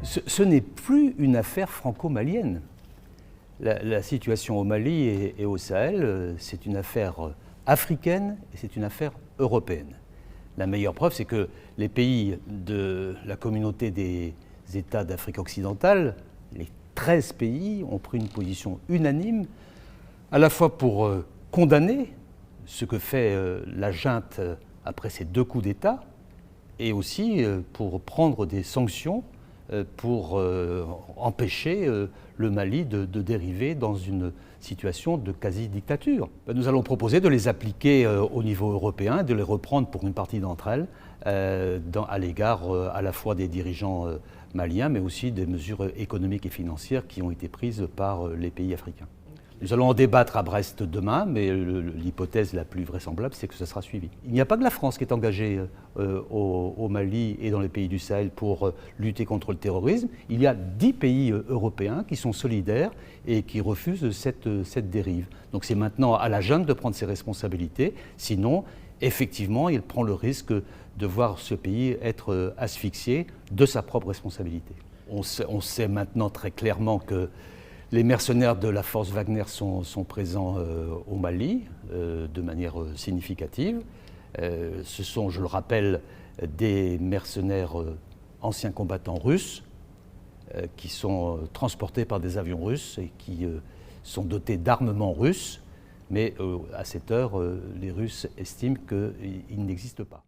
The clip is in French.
Ce n'est plus une affaire franco-malienne. La situation au Mali et au Sahel, c'est une affaire africaine et c'est une affaire européenne. La meilleure preuve, c'est que les pays de la communauté des États d'Afrique occidentale, les 13 pays, ont pris une position unanime, à la fois pour condamner ce que fait la junte après ces 2 coups d'État, et aussi pour prendre des sanctions pour empêcher le Mali de dériver dans une situation de quasi-dictature. Nous allons proposer de les appliquer au niveau européen, de les reprendre pour une partie d'entre elles à l'égard à la fois des dirigeants maliens, mais aussi des mesures économiques et financières qui ont été prises par les pays africains. Nous allons en débattre à Brest demain, mais l'hypothèse la plus vraisemblable, c'est que ce sera suivi. Il n'y a pas que la France qui est engagée au Mali et dans les pays du Sahel pour lutter contre le terrorisme. Il y a 10 pays européens qui sont solidaires et qui refusent cette dérive. Donc c'est maintenant à la junte de prendre ses responsabilités. Sinon, effectivement, il prend le risque de voir ce pays être asphyxié de sa propre responsabilité. On sait maintenant très clairement que les mercenaires de la force Wagner sont présents au Mali de manière significative. Ce sont, je le rappelle, des mercenaires anciens combattants russes qui sont transportés par des avions russes et qui sont dotés d'armements russes. Mais à cette heure, les Russes estiment qu'ils n'existent pas.